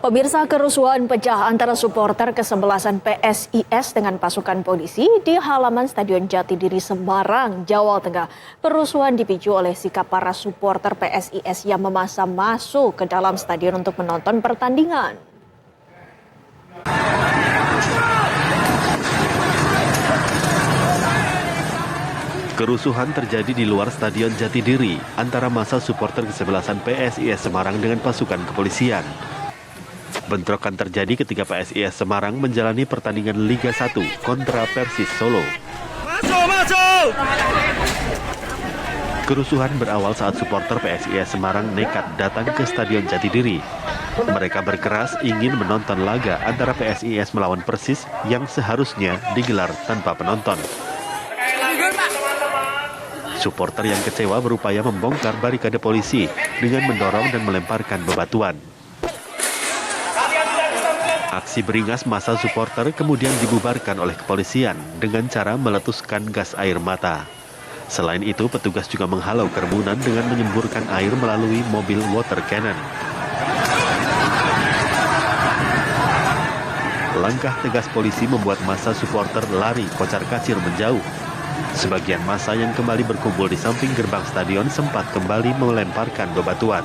Pemirsa, kerusuhan pecah antara supporter kesebelasan PSIS dengan pasukan polisi di halaman Stadion Jatidiri, Semarang, Jawa Tengah. Kerusuhan dipicu oleh sikap para supporter PSIS yang memaksa masuk ke dalam stadion untuk menonton pertandingan. Kerusuhan terjadi di luar Stadion Jatidiri antara massa supporter kesebelasan PSIS Semarang dengan pasukan kepolisian. Bentrokan terjadi ketika PSIS Semarang menjalani pertandingan Liga 1 kontra Persis Solo. Masuk! Kerusuhan berawal saat supporter PSIS Semarang nekat datang ke Stadion Jatidiri. Mereka berkeras ingin menonton laga antara PSIS melawan Persis yang seharusnya digelar tanpa penonton. Supporter yang kecewa berupaya membongkar barikade polisi dengan mendorong dan melemparkan bebatuan. Aksi beringas massa supporter kemudian dibubarkan oleh kepolisian dengan cara meletuskan gas air mata. Selain itu, petugas juga menghalau kerumunan dengan menyemburkan air melalui mobil water cannon. Langkah tegas polisi membuat massa supporter lari kocar-kacir menjauh. Sebagian massa yang kembali berkumpul di samping gerbang stadion sempat kembali melemparkan bebatuan.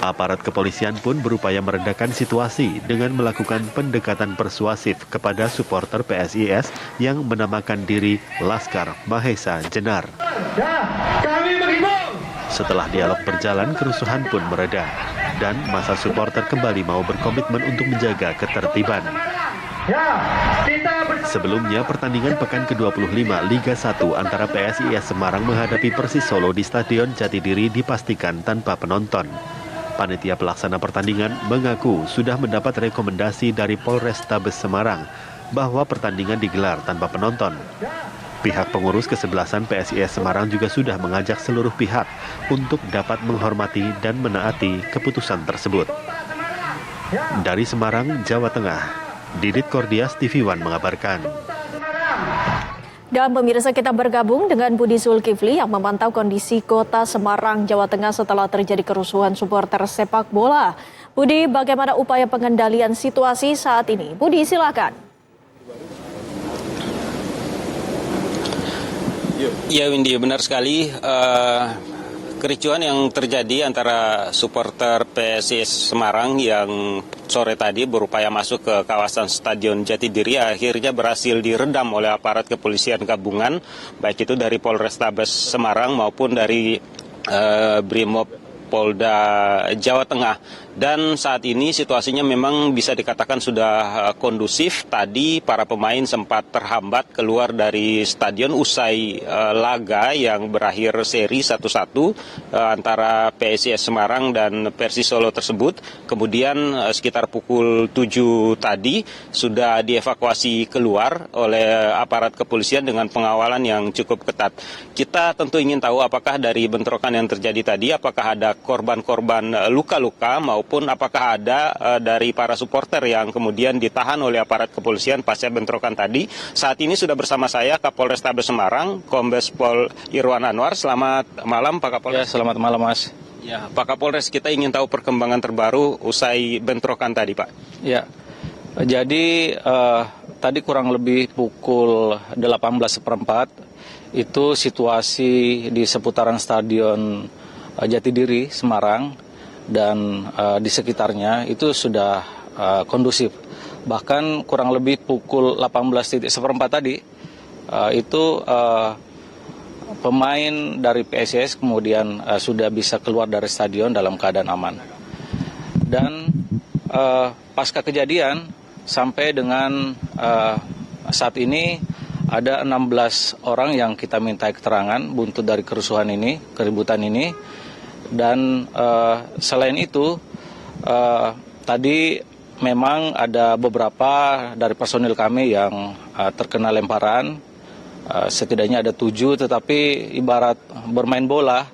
Aparat kepolisian pun berupaya meredakan situasi dengan melakukan pendekatan persuasif kepada supporter PSIS yang menamakan diri Laskar Mahesa Jenar. Setelah dialog berjalan, kerusuhan pun mereda dan massa supporter kembali mau berkomitmen untuk menjaga ketertiban. Sebelumnya, pertandingan pekan ke-25 Liga 1 antara PSIS Semarang menghadapi Persis Solo di Stadion Jatidiri dipastikan tanpa penonton. Panitia pelaksana pertandingan mengaku sudah mendapat rekomendasi dari Polrestabes Semarang bahwa pertandingan digelar tanpa penonton. Pihak pengurus kesebelasan PSIS Semarang juga sudah mengajak seluruh pihak untuk dapat menghormati dan menaati keputusan tersebut. Dari Semarang, Jawa Tengah, Didit Kordias, TV One mengabarkan. Dan pemirsa, kita bergabung dengan Budi Zulkifli yang memantau kondisi kota Semarang, Jawa Tengah setelah terjadi kerusuhan supporter sepak bola. Budi, bagaimana upaya pengendalian situasi saat ini? Budi, silakan. Ya Windy, benar sekali. Kericuhan yang terjadi antara supporter PSIS Semarang yang sore tadi berupaya masuk ke kawasan Stadion Jatidiri akhirnya berhasil diredam oleh aparat kepolisian gabungan, baik itu dari Polrestabes Semarang maupun dari Brimob Polda Jawa Tengah. Dan saat ini situasinya memang bisa dikatakan sudah kondusif. Tadi para pemain sempat terhambat keluar dari stadion usai laga yang berakhir seri 1-1 antara PSIS Semarang dan Persis Solo tersebut. Kemudian sekitar pukul 7 tadi sudah dievakuasi keluar oleh aparat kepolisian dengan pengawalan yang cukup ketat. Kita tentu ingin tahu apakah dari bentrokan yang terjadi tadi, apakah ada korban-korban luka-luka maupun apakah ada dari para supporter yang kemudian ditahan oleh aparat kepolisian pasca bentrokan tadi. Saat ini sudah bersama saya Kapolrestabes Semarang, Kombes Pol Irwan Anwar. Selamat malam Pak Kapolres. Ya, selamat malam Mas. Ya, Pak Kapolres, kita ingin tahu perkembangan terbaru usai bentrokan tadi Pak. Ya, jadi tadi kurang lebih pukul 18.15 itu situasi di seputaran Stadion Jatidiri, Semarang, dan di sekitarnya itu sudah kondusif. Bahkan kurang lebih pukul 18.14 tadi, itu pemain dari PSIS kemudian sudah bisa keluar dari stadion dalam keadaan aman. Dan pasca kejadian sampai dengan saat ini ada 16 orang yang kita minta keterangan buntut dari kerusuhan ini, keributan ini. Dan selain itu, tadi memang ada beberapa dari personil kami yang terkena lemparan, setidaknya ada 7, tetapi ibarat bermain bola,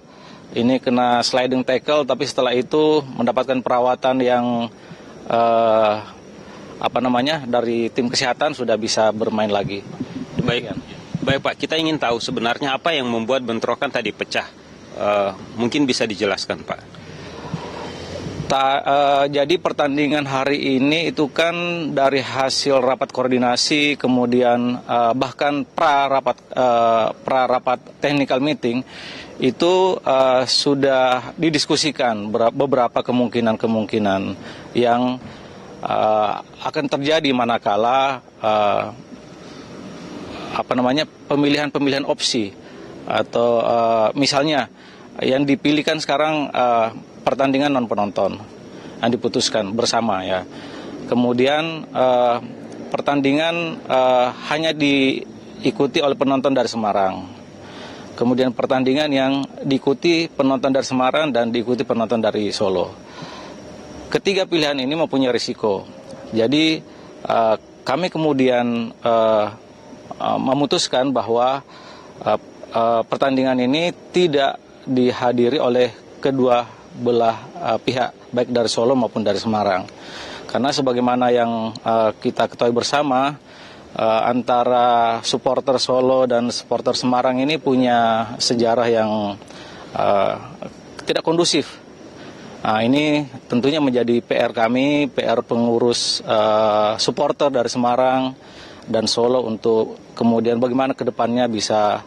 ini kena sliding tackle, tapi setelah itu mendapatkan perawatan yang dari tim kesehatan sudah bisa bermain lagi. Baik Pak, kita ingin tahu sebenarnya apa yang membuat bentrokan tadi pecah. Mungkin bisa dijelaskan Pak. Jadi pertandingan hari ini itu kan dari hasil rapat koordinasi, kemudian bahkan pra-rapat technical meeting itu sudah didiskusikan beberapa kemungkinan yang akan terjadi manakala pemilihan opsi atau misalnya yang dipilihkan sekarang pertandingan non penonton yang diputuskan bersama ya. Kemudian pertandingan hanya diikuti oleh penonton dari Semarang. Kemudian pertandingan yang diikuti penonton dari Semarang dan diikuti penonton dari Solo. Ketiga pilihan ini mempunyai risiko. Jadi kami kemudian memutuskan bahwa pertandingan ini tidak dihadiri oleh kedua belah pihak, baik dari Solo maupun dari Semarang. Karena sebagaimana yang kita ketahui bersama, antara supporter Solo dan supporter Semarang ini punya sejarah yang tidak kondusif. Nah, ini tentunya menjadi PR kami, PR pengurus supporter dari Semarang dan Solo untuk kemudian bagaimana ke depannya bisa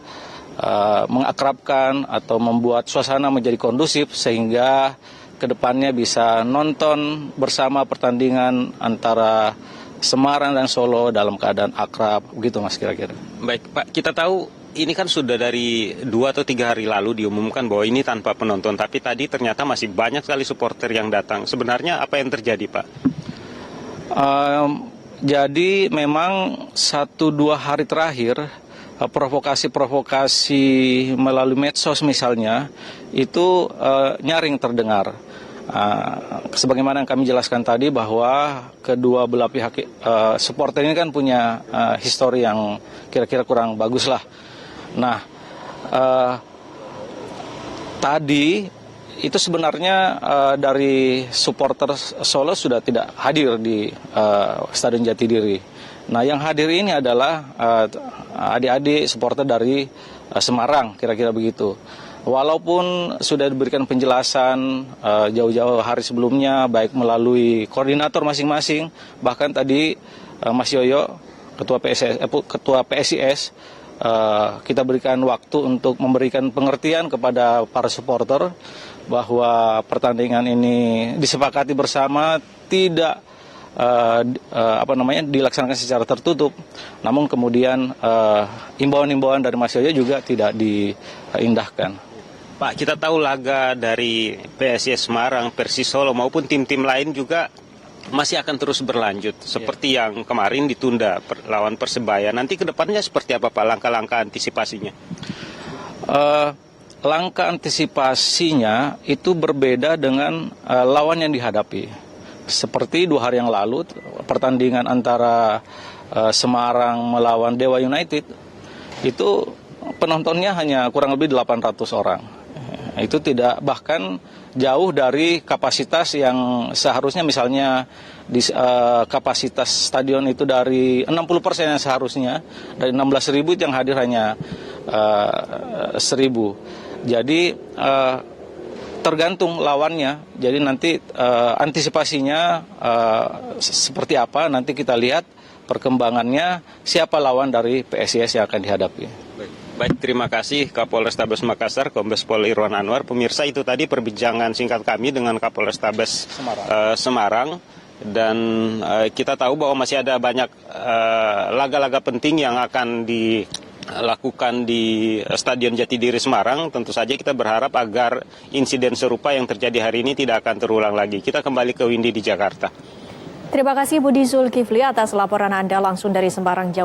mengakrabkan atau membuat suasana menjadi kondusif sehingga kedepannya bisa nonton bersama pertandingan antara Semarang dan Solo dalam keadaan akrab, begitu Mas kira-kira. Baik Pak, kita tahu ini kan sudah dari 2 atau 3 hari lalu diumumkan bahwa ini tanpa penonton, tapi tadi ternyata masih banyak sekali supporter yang datang. Sebenarnya apa yang terjadi Pak? Jadi memang 1-2 hari terakhir provokasi melalui medsos misalnya itu nyaring terdengar. Sebagaimana yang kami jelaskan tadi bahwa kedua belah pihak supporter ini kan punya histori yang kira-kira kurang bagus lah. Nah, tadi itu sebenarnya dari supporter Solo sudah tidak hadir di Stadion Jatidiri. Nah, yang hadir ini adalah adik-adik supporter dari Semarang, kira-kira begitu. Walaupun sudah diberikan penjelasan jauh-jauh hari sebelumnya, baik melalui koordinator masing-masing, bahkan tadi Mas Yoyo, Ketua PSIS, kita berikan waktu untuk memberikan pengertian kepada para supporter bahwa pertandingan ini disepakati bersama tidak dilaksanakan secara tertutup, namun kemudian imbauan-imbauan dari Mas Yoyo juga tidak diindahkan. Pak, kita tahu laga dari PSIS Semarang, Persis Solo maupun tim-tim lain juga masih akan terus berlanjut. Seperti yang kemarin ditunda lawan Persebaya. Nanti ke depannya seperti apa Pak langkah-langkah antisipasinya? Langkah antisipasinya itu berbeda dengan lawan yang dihadapi. Seperti 2 hari yang lalu, pertandingan antara Semarang melawan Dewa United, itu penontonnya hanya kurang lebih 800 orang. Itu tidak, bahkan jauh dari kapasitas yang seharusnya, misalnya di kapasitas stadion itu dari 60% yang seharusnya, dari 16.000 yang hadir hanya 1.000. Jadi tergantung lawannya, jadi nanti antisipasinya seperti apa, nanti kita lihat perkembangannya siapa lawan dari PSIS yang akan dihadapi. Baik, terima kasih Kapolrestabes Makassar, Kombes Pol Irwan Anwar. Pemirsa, itu tadi perbincangan singkat kami dengan Kapolrestabes Semarang. Dan kita tahu bahwa masih ada banyak laga-laga penting yang akan dilakukan di Stadion Jatidiri Semarang. Tentu saja kita berharap agar insiden serupa yang terjadi hari ini tidak akan terulang lagi. Kita kembali ke Windy di Jakarta. Terima kasih Budi Zulkifli atas laporan Anda langsung dari Semarang, Jawa